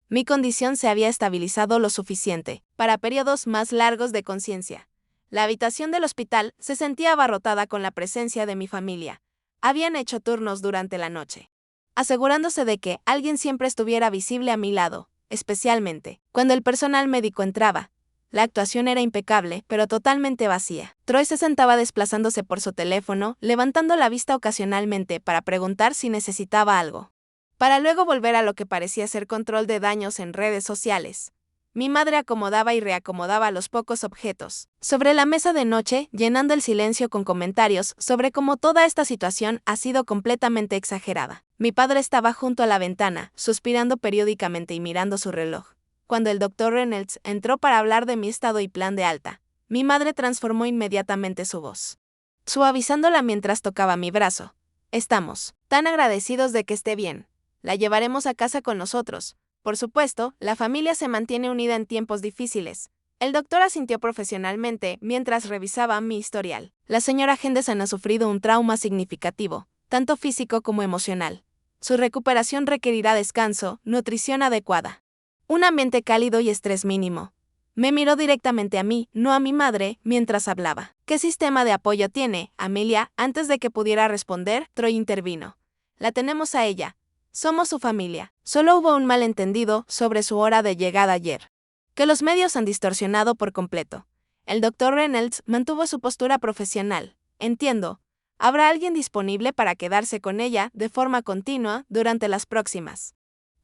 mi condición se había estabilizado lo suficiente para periodos más largos de conciencia. La habitación del hospital se sentía abarrotada con la presencia de mi familia. Habían hecho turnos durante la noche, asegurándose de que alguien siempre estuviera visible a mi lado, especialmente cuando el personal médico entraba. La actuación era impecable, pero totalmente vacía. Troy se sentaba desplazándose por su teléfono, levantando la vista ocasionalmente para preguntar si necesitaba algo, para luego volver a lo que parecía ser control de daños en redes sociales. Mi madre acomodaba y reacomodaba los pocos objetos sobre la mesa de noche, llenando el silencio con comentarios sobre cómo toda esta situación ha sido completamente exagerada. Mi padre estaba junto a la ventana, suspirando periódicamente y mirando su reloj. Cuando el Dr. Reynolds entró para hablar de mi estado y plan de alta, mi madre transformó inmediatamente su voz, suavizándola mientras tocaba mi brazo. Estamos tan agradecidos de que esté bien. La llevaremos a casa con nosotros. Por supuesto, la familia se mantiene unida en tiempos difíciles. El doctor asintió profesionalmente mientras revisaba mi historial. La señora Henderson ha sufrido un trauma significativo, tanto físico como emocional. Su recuperación requerirá descanso, nutrición adecuada, un ambiente cálido y estrés mínimo. Me miró directamente a mí, no a mi madre, mientras hablaba. ¿Qué sistema de apoyo tiene, Amelia? Antes de que pudiera responder, Troy intervino. La tenemos a ella. Somos su familia. Solo hubo un malentendido sobre su hora de llegada ayer, que los medios han distorsionado por completo. El Dr. Reynolds mantuvo su postura profesional. Entiendo. Habrá alguien disponible para quedarse con ella de forma continua durante las próximas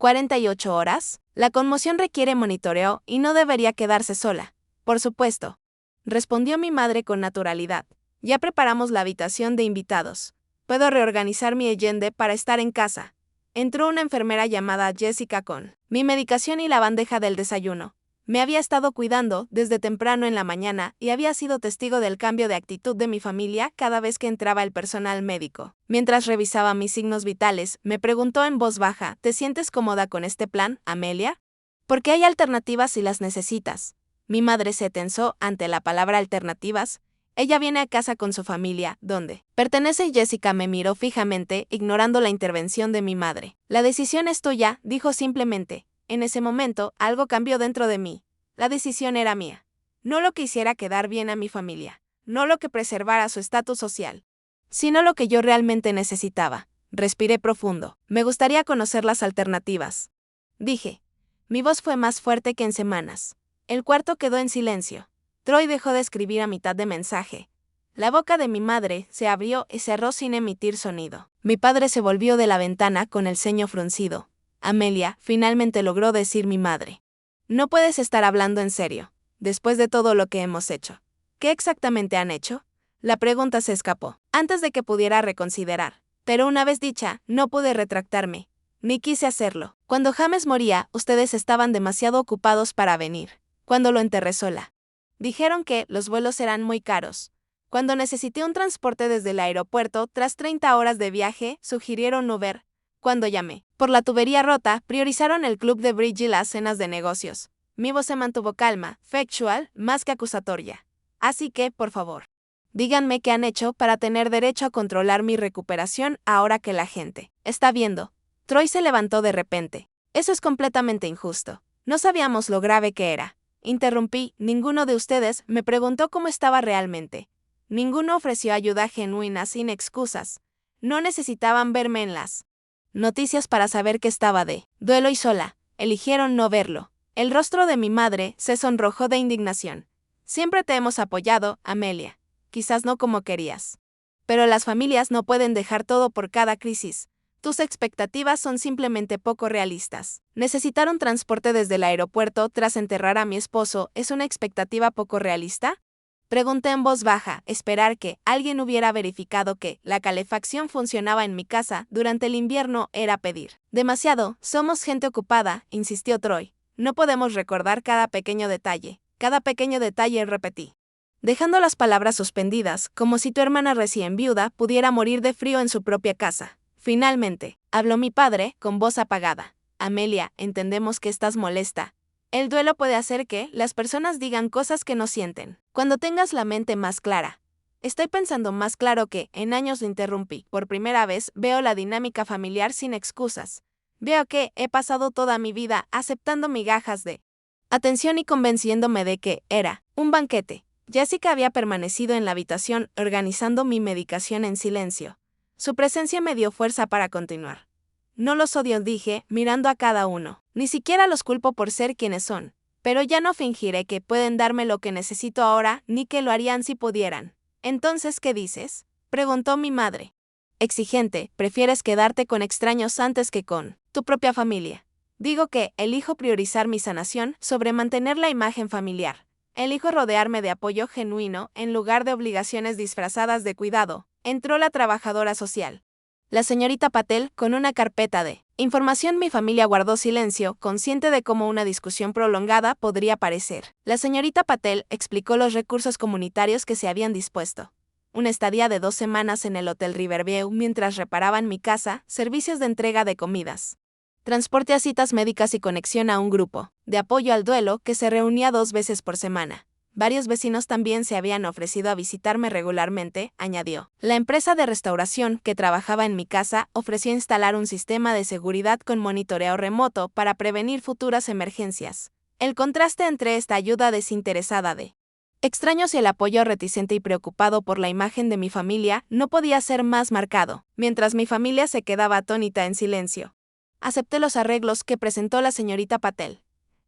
48 horas. La conmoción requiere monitoreo y no debería quedarse sola. Por supuesto, respondió mi madre con naturalidad. Ya preparamos la habitación de invitados. Puedo reorganizar mi agenda para estar en casa. Entró una enfermera llamada Jessica con mi medicación y la bandeja del desayuno. Me había estado cuidando desde temprano en la mañana y había sido testigo del cambio de actitud de mi familia cada vez que entraba el personal médico. Mientras revisaba mis signos vitales, me preguntó en voz baja, ¿te sientes cómoda con este plan, Amelia? Porque hay alternativas si las necesitas. Mi madre se tensó ante la palabra alternativas. Ella viene a casa con su familia, ¿dónde pertenece? Y Jessica me miró fijamente, ignorando la intervención de mi madre. La decisión es tuya, dijo simplemente. En ese momento, algo cambió dentro de mí. La decisión era mía. No lo que hiciera quedar bien a mi familia, no lo que preservara su estatus social, sino lo que yo realmente necesitaba. Respiré profundo. Me gustaría conocer las alternativas, dije. Mi voz fue más fuerte que en semanas. El cuarto quedó en silencio. Troy dejó de escribir a mitad de mensaje. La boca de mi madre se abrió y cerró sin emitir sonido. Mi padre se volvió de la ventana con el ceño fruncido. Amelia, finalmente logró decir mi madre. No puedes estar hablando en serio, después de todo lo que hemos hecho. ¿Qué exactamente han hecho? La pregunta se escapó, antes de que pudiera reconsiderar. Pero una vez dicha, no pude retractarme, ni quise hacerlo. Cuando James moría, ustedes estaban demasiado ocupados para venir. Cuando lo enterré sola, dijeron que los vuelos eran muy caros. Cuando necesité un transporte desde el aeropuerto, tras 30 horas de viaje, sugirieron Uber. Cuando llamé por la tubería rota, priorizaron el club de bridge y las cenas de negocios. Mi voz se mantuvo calma, factual, más que acusatoria. Así que, por favor, díganme qué han hecho para tener derecho a controlar mi recuperación ahora que la gente está viendo. Troy se levantó de repente. Eso es completamente injusto. No sabíamos lo grave que era. Interrumpí, ninguno de ustedes me preguntó cómo estaba realmente. Ninguno ofreció ayuda genuina sin excusas. No necesitaban verme en las noticias para saber que estaba de duelo y sola. Eligieron no verlo. El rostro de mi madre se sonrojó de indignación. Siempre te hemos apoyado, Amelia. Quizás no como querías. Pero las familias no pueden dejar todo por cada crisis. Tus expectativas son simplemente poco realistas. ¿Necesitar un transporte desde el aeropuerto tras enterrar a mi esposo es una expectativa poco realista? Pregunté en voz baja, esperar que alguien hubiera verificado que la calefacción funcionaba en mi casa durante el invierno era pedir demasiado. Somos gente ocupada, insistió Troy. No podemos recordar cada pequeño detalle, repetí. Dejando las palabras suspendidas, como si tu hermana recién viuda pudiera morir de frío en su propia casa. Finalmente, habló mi padre, con voz apagada. Amelia, entendemos que estás molesta. El duelo puede hacer que las personas digan cosas que no sienten. Cuando tengas la mente más clara. Estoy pensando más claro que, en años le interrumpí. Por primera vez veo la dinámica familiar sin excusas. Veo que he pasado toda mi vida aceptando migajas de atención y convenciéndome de que era un banquete. Jessica había permanecido en la habitación organizando mi medicación en silencio. Su presencia me dio fuerza para continuar. No los odio, dije, mirando a cada uno. Ni siquiera los culpo por ser quienes son. Pero ya no fingiré que pueden darme lo que necesito ahora, ni que lo harían si pudieran. Entonces, ¿qué dices?, preguntó mi madre. Exigente, prefieres quedarte con extraños antes que con tu propia familia. Digo que elijo priorizar mi sanación sobre mantener la imagen familiar. Elijo rodearme de apoyo genuino en lugar de obligaciones disfrazadas de cuidado. Entró la trabajadora social. La señorita Patel, con una carpeta de información. Mi familia guardó silencio, consciente de cómo una discusión prolongada podría parecer. La señorita Patel explicó los recursos comunitarios que se habían dispuesto. Una estadía de 2 semanas en el Hotel Riverview mientras reparaban mi casa, servicios de entrega de comidas, transporte a citas médicas y conexión a un grupo de apoyo al duelo que se reunía 2 veces por semana. Varios vecinos también se habían ofrecido a visitarme regularmente, añadió. La empresa de restauración que trabajaba en mi casa ofreció instalar un sistema de seguridad con monitoreo remoto para prevenir futuras emergencias. El contraste entre esta ayuda desinteresada de extraños y el apoyo reticente y preocupado por la imagen de mi familia no podía ser más marcado, mientras mi familia se quedaba atónita en silencio. Acepté los arreglos que presentó la señorita Patel.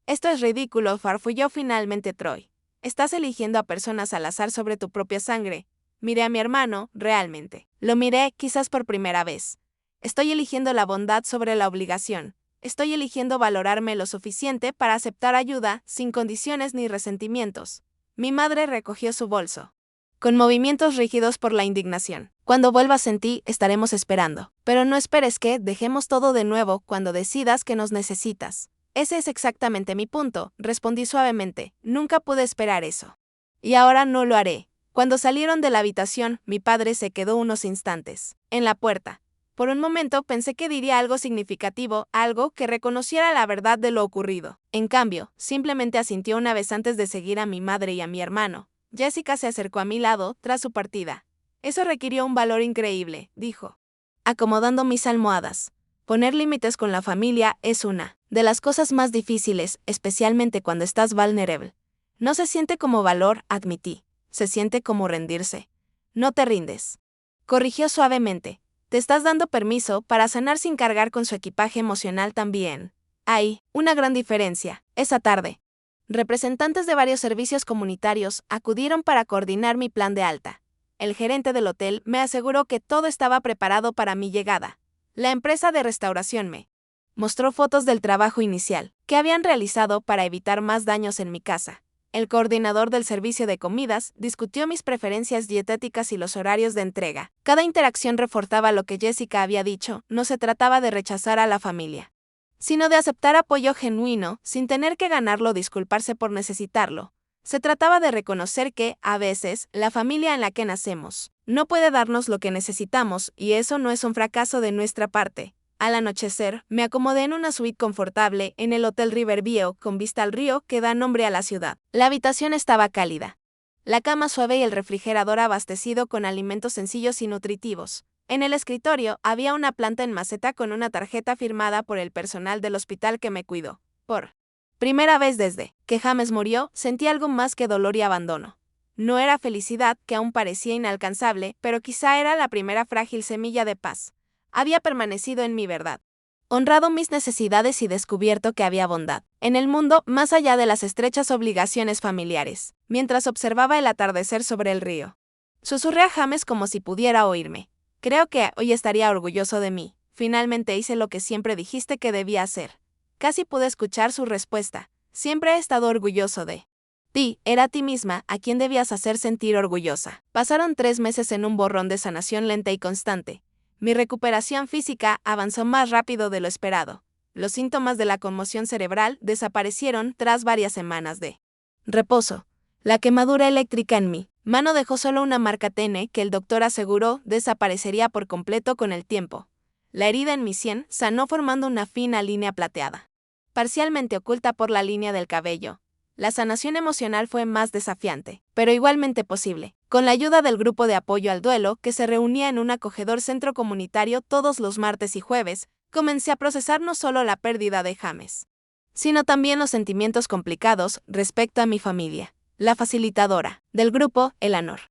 Esto es ridículo, farfulló finalmente Troy. Estás eligiendo a personas al azar sobre tu propia sangre. Miré a mi hermano, realmente. Lo miré, quizás por primera vez. Estoy eligiendo la bondad sobre la obligación. Estoy eligiendo valorarme lo suficiente para aceptar ayuda, sin condiciones ni resentimientos. Mi madre recogió su bolso, con movimientos rígidos por la indignación. Cuando vuelvas en ti, estaremos esperando. Pero no esperes que dejemos todo de nuevo cuando decidas que nos necesitas. Ese es exactamente mi punto, respondí suavemente. Nunca pude esperar eso. Y ahora no lo haré. Cuando salieron de la habitación, mi padre se quedó unos instantes en la puerta. Por un momento pensé que diría algo significativo, algo que reconociera la verdad de lo ocurrido. En cambio, simplemente asintió una vez antes de seguir a mi madre y a mi hermano. Jessica se acercó a mi lado tras su partida. Eso requirió un valor increíble, dijo, acomodando mis almohadas. Poner límites con la familia es una de las cosas más difíciles, especialmente cuando estás vulnerable. No se siente como valor, admití. Se siente como rendirse. No te rindes. Corrigió suavemente. Te estás dando permiso para sanar sin cargar con su equipaje emocional también. Hay una gran diferencia. Esa tarde, representantes de varios servicios comunitarios acudieron para coordinar mi plan de alta. El gerente del hotel me aseguró que todo estaba preparado para mi llegada. La empresa de restauración me mostró fotos del trabajo inicial que habían realizado para evitar más daños en mi casa. El coordinador del servicio de comidas discutió mis preferencias dietéticas y los horarios de entrega. Cada interacción reforzaba lo que Jessica había dicho, no se trataba de rechazar a la familia, sino de aceptar apoyo genuino, sin tener que ganarlo o disculparse por necesitarlo. Se trataba de reconocer que, a veces, la familia en la que nacemos no puede darnos lo que necesitamos, y eso no es un fracaso de nuestra parte. Al anochecer, me acomodé en una suite confortable en el Hotel Riverview con vista al río que da nombre a la ciudad. La habitación estaba cálida. La cama suave y el refrigerador abastecido con alimentos sencillos y nutritivos. En el escritorio había una planta en maceta con una tarjeta firmada por el personal del hospital que me cuidó. Por primera vez desde que James murió, sentí algo más que dolor y abandono. No era felicidad, que aún parecía inalcanzable, pero quizá era la primera frágil semilla de paz. Había permanecido en mi verdad, honrado mis necesidades y descubierto que había bondad en el mundo más allá de las estrechas obligaciones familiares. Mientras observaba el atardecer sobre el río, susurré a James como si pudiera oírme. Creo que hoy estaría orgulloso de mí. Finalmente hice lo que siempre dijiste que debía hacer. Casi pude escuchar su respuesta. Siempre he estado orgulloso de Era a ti misma a quien debías hacer sentir orgullosa. Pasaron 3 meses en un borrón de sanación lenta y constante. Mi recuperación física avanzó más rápido de lo esperado. Los síntomas de la conmoción cerebral desaparecieron tras varias semanas de reposo. La quemadura eléctrica en mi mano dejó solo una marca tenue que el doctor aseguró desaparecería por completo con el tiempo. La herida en mi sien sanó formando una fina línea plateada, parcialmente oculta por la línea del cabello. La sanación emocional fue más desafiante, pero igualmente posible. Con la ayuda del grupo de apoyo al duelo, que se reunía en un acogedor centro comunitario todos los martes y jueves, comencé a procesar no solo la pérdida de James, sino también los sentimientos complicados respecto a mi familia. La facilitadora del grupo, Eleanor,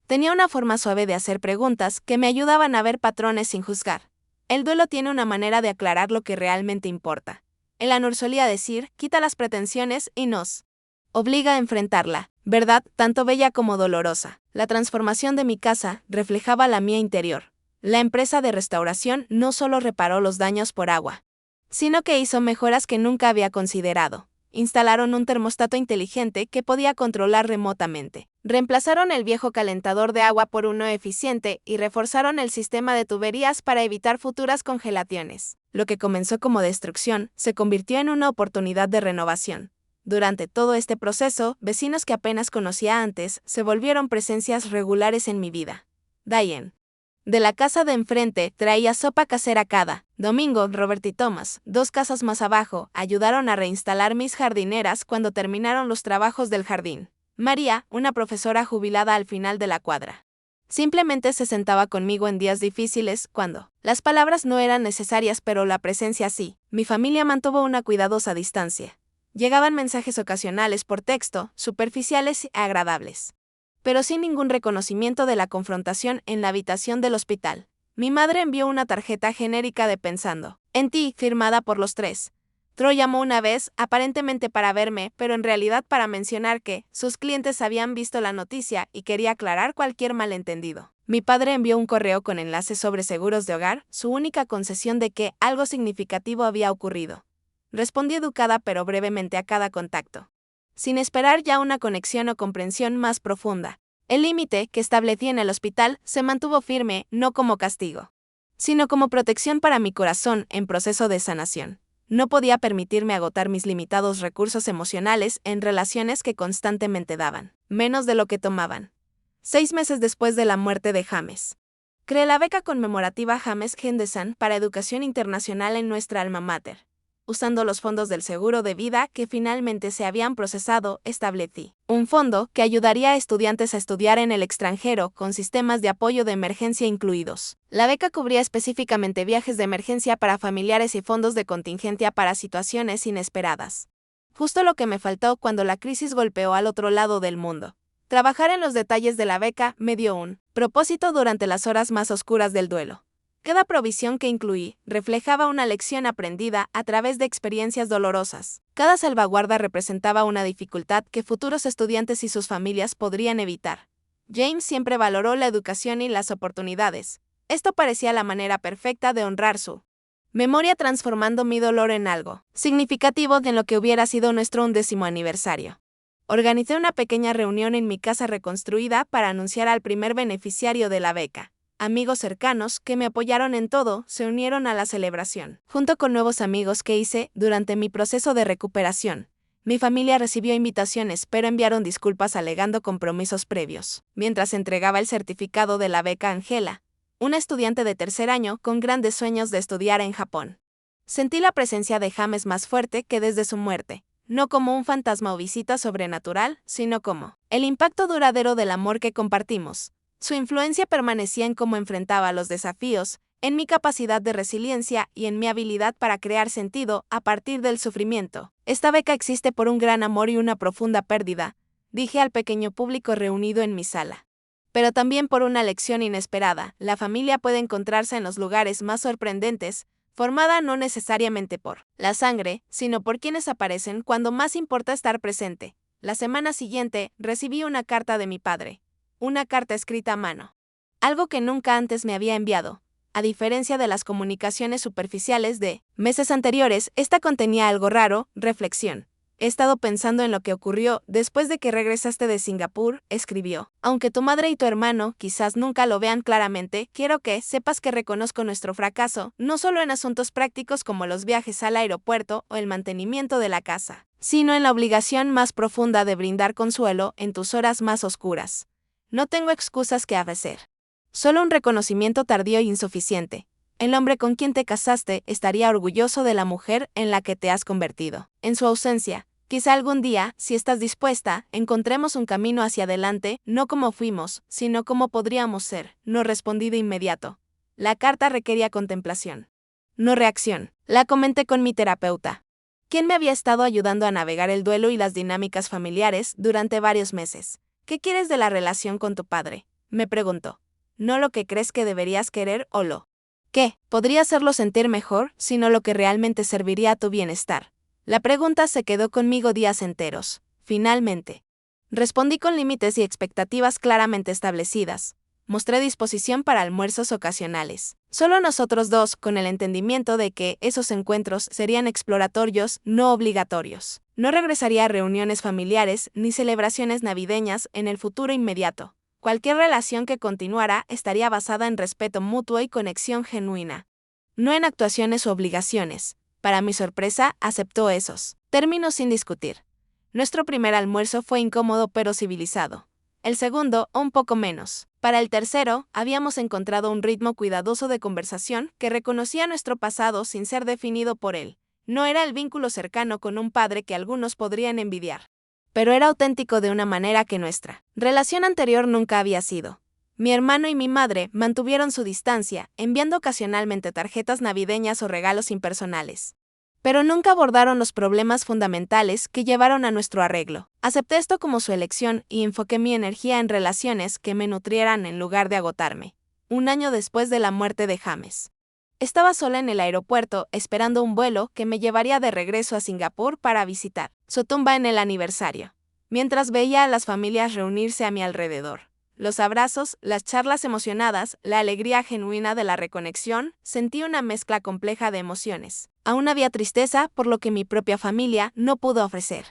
tenía una forma suave de hacer preguntas que me ayudaban a ver patrones sin juzgar. El duelo tiene una manera de aclarar lo que realmente importa. Eleanor solía decir, quita las pretensiones y nos obliga a enfrentarla, verdad, tanto bella como dolorosa. La transformación de mi casa reflejaba la mía interior. La empresa de restauración no solo reparó los daños por agua, sino que hizo mejoras que nunca había considerado. Instalaron un termostato inteligente que podía controlar remotamente. Reemplazaron el viejo calentador de agua por uno eficiente y reforzaron el sistema de tuberías para evitar futuras congelaciones. Lo que comenzó como destrucción se convirtió en una oportunidad de renovación. Durante todo este proceso, vecinos que apenas conocía antes se volvieron presencias regulares en mi vida. Diane, de la casa de enfrente, traía sopa casera cada domingo. Robert y Thomas, 2 casas más abajo, ayudaron a reinstalar mis jardineras cuando terminaron los trabajos del jardín. María, una profesora jubilada al final de la cuadra, simplemente se sentaba conmigo en días difíciles cuando las palabras no eran necesarias, pero la presencia sí. Mi familia mantuvo una cuidadosa distancia. Llegaban mensajes ocasionales por texto, superficiales y agradables, pero sin ningún reconocimiento de la confrontación en la habitación del hospital. Mi madre envió una tarjeta genérica de Pensando en ti, firmada por los 3. Troy llamó una vez, aparentemente para verme, pero en realidad para mencionar que sus clientes habían visto la noticia y quería aclarar cualquier malentendido. Mi padre envió un correo con enlaces sobre seguros de hogar, su única concesión de que algo significativo había ocurrido. Respondí educada pero brevemente a cada contacto, sin esperar ya una conexión o comprensión más profunda. El límite que establecí en el hospital se mantuvo firme, no como castigo, sino como protección para mi corazón en proceso de sanación. No podía permitirme agotar mis limitados recursos emocionales en relaciones que constantemente daban menos de lo que tomaban. 6 meses después de la muerte de James, creé la beca conmemorativa James Henderson para educación internacional en nuestra alma mater. Usando los fondos del seguro de vida que finalmente se habían procesado, establecí un fondo que ayudaría a estudiantes a estudiar en el extranjero con sistemas de apoyo de emergencia incluidos. La beca cubría específicamente viajes de emergencia para familiares y fondos de contingencia para situaciones inesperadas. Justo lo que me faltó cuando la crisis golpeó al otro lado del mundo. Trabajar en los detalles de la beca me dio un propósito durante las horas más oscuras del duelo. Cada provisión que incluí reflejaba una lección aprendida a través de experiencias dolorosas. Cada salvaguarda representaba una dificultad que futuros estudiantes y sus familias podrían evitar. James siempre valoró la educación y las oportunidades. Esto parecía la manera perfecta de honrar su memoria, transformando mi dolor en algo significativo de lo que hubiera sido nuestro 11º aniversario. Organicé una pequeña reunión en mi casa reconstruida para anunciar al primer beneficiario de la beca. Amigos cercanos que me apoyaron en todo se unieron a la celebración, junto con nuevos amigos que hice durante mi proceso de recuperación. Mi familia recibió invitaciones, pero enviaron disculpas alegando compromisos previos. Mientras entregaba el certificado de la beca a Angela, una estudiante de 3er año con grandes sueños de estudiar en Japón. Sentí la presencia de James más fuerte que desde su muerte, no como un fantasma o visita sobrenatural, sino como el impacto duradero del amor que compartimos. Su influencia permanecía en cómo enfrentaba los desafíos, en mi capacidad de resiliencia y en mi habilidad para crear sentido a partir del sufrimiento. Esta beca existe por un gran amor y una profunda pérdida, dije al pequeño público reunido en mi sala. Pero también por una lección inesperada. La familia puede encontrarse en los lugares más sorprendentes, formada no necesariamente por la sangre, sino por quienes aparecen cuando más importa estar presente. La semana siguiente recibí una carta de mi padre. Una carta escrita a mano. Algo que nunca antes me había enviado. A diferencia de las comunicaciones superficiales de meses anteriores, esta contenía algo raro, reflexión. He estado pensando en lo que ocurrió después de que regresaste de Singapur, escribió. Aunque tu madre y tu hermano quizás nunca lo vean claramente, quiero que sepas que reconozco nuestro fracaso, no solo en asuntos prácticos como los viajes al aeropuerto o el mantenimiento de la casa, sino en la obligación más profunda de brindar consuelo en tus horas más oscuras. No tengo excusas que ofrecer. Solo un reconocimiento tardío e insuficiente. El hombre con quien te casaste estaría orgulloso de la mujer en la que te has convertido. En su ausencia, quizá algún día, si estás dispuesta, encontremos un camino hacia adelante, no como fuimos, sino como podríamos ser. No respondí de inmediato. La carta requería contemplación. No reacción. La comenté con mi terapeuta, quien me había estado ayudando a navegar el duelo y las dinámicas familiares durante varios meses. ¿Qué quieres de la relación con tu padre?, me preguntó. No lo que crees que deberías querer o lo ¿qué podría hacerlo sentir mejor, sino lo que realmente serviría a tu bienestar? La pregunta se quedó conmigo días enteros. Finalmente, respondí con límites y expectativas claramente establecidas. Mostré disposición para almuerzos ocasionales. Solo nosotros dos, con el entendimiento de que esos encuentros serían exploratorios, no obligatorios. No regresaría a reuniones familiares ni celebraciones navideñas en el futuro inmediato. Cualquier relación que continuara estaría basada en respeto mutuo y conexión genuina, no en actuaciones u obligaciones. Para mi sorpresa, aceptó esos términos sin discutir. Nuestro primer almuerzo fue incómodo pero civilizado. El segundo, un poco menos. Para el tercero, habíamos encontrado un ritmo cuidadoso de conversación que reconocía nuestro pasado sin ser definido por él. No era el vínculo cercano con un padre que algunos podrían envidiar, pero era auténtico de una manera que nuestra relación anterior nunca había sido. Mi hermano y mi madre mantuvieron su distancia, enviando ocasionalmente tarjetas navideñas o regalos impersonales, pero nunca abordaron los problemas fundamentales que llevaron a nuestro arreglo. Acepté esto como su elección y enfoqué mi energía en relaciones que me nutrieran en lugar de agotarme. Un año después de la muerte de James, estaba sola en el aeropuerto esperando un vuelo que me llevaría de regreso a Singapur para visitar su tumba en el aniversario. Mientras veía a las familias reunirse a mi alrededor, los abrazos, las charlas emocionadas, la alegría genuina de la reconexión, sentí una mezcla compleja de emociones. Aún había tristeza por lo que mi propia familia no pudo ofrecer,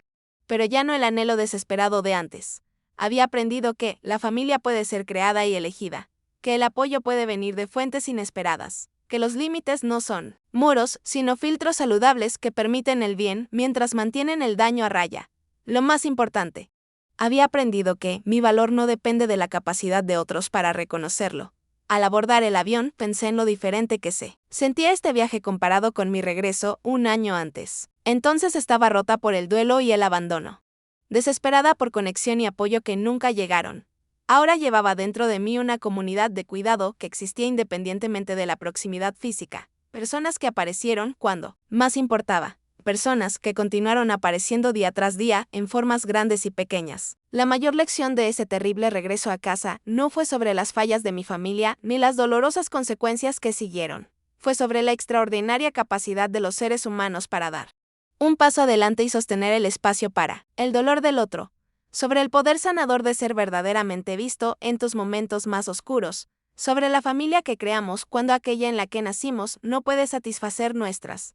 pero ya no el anhelo desesperado de antes. Había aprendido que la familia puede ser creada y elegida, que el apoyo puede venir de fuentes inesperadas, que los límites no son muros, sino filtros saludables que permiten el bien mientras mantienen el daño a raya. Lo más importante, había aprendido que mi valor no depende de la capacidad de otros para reconocerlo. Al abordar el avión, pensé en lo diferente que sentía este viaje comparado con mi regreso un año antes. Entonces estaba rota por el duelo y el abandono, desesperada por conexión y apoyo que nunca llegaron. Ahora llevaba dentro de mí una comunidad de cuidado que existía independientemente de la proximidad física. Personas que aparecieron cuando más importaba. Personas que continuaron apareciendo día tras día en formas grandes y pequeñas. La mayor lección de ese terrible regreso a casa no fue sobre las fallas de mi familia ni las dolorosas consecuencias que siguieron. Fue sobre la extraordinaria capacidad de los seres humanos para dar un paso adelante y sostener el espacio para el dolor del otro. Sobre el poder sanador de ser verdaderamente visto en tus momentos más oscuros, sobre la familia que creamos cuando aquella en la que nacimos no puede satisfacer nuestras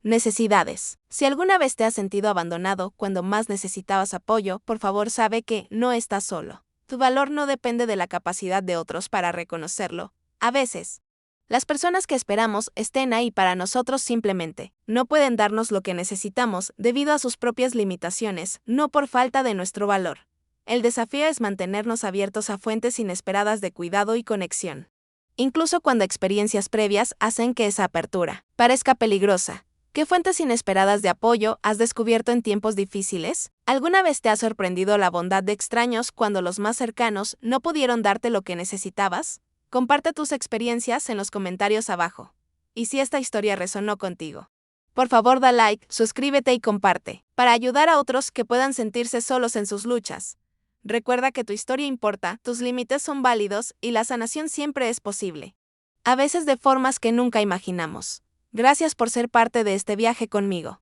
necesidades. Si alguna vez te has sentido abandonado cuando más necesitabas apoyo, por favor sabe que no estás solo. Tu valor no depende de la capacidad de otros para reconocerlo. A veces, las personas que esperamos estén ahí para nosotros simplemente no pueden darnos lo que necesitamos debido a sus propias limitaciones, no por falta de nuestro valor. El desafío es mantenernos abiertos a fuentes inesperadas de cuidado y conexión, incluso cuando experiencias previas hacen que esa apertura parezca peligrosa. ¿Qué fuentes inesperadas de apoyo has descubierto en tiempos difíciles? ¿Alguna vez te ha sorprendido la bondad de extraños cuando los más cercanos no pudieron darte lo que necesitabas? Comparte tus experiencias en los comentarios abajo. Y si esta historia resonó contigo, por favor da like, suscríbete y comparte, para ayudar a otros que puedan sentirse solos en sus luchas. Recuerda que tu historia importa, tus límites son válidos y la sanación siempre es posible. A veces de formas que nunca imaginamos. Gracias por ser parte de este viaje conmigo.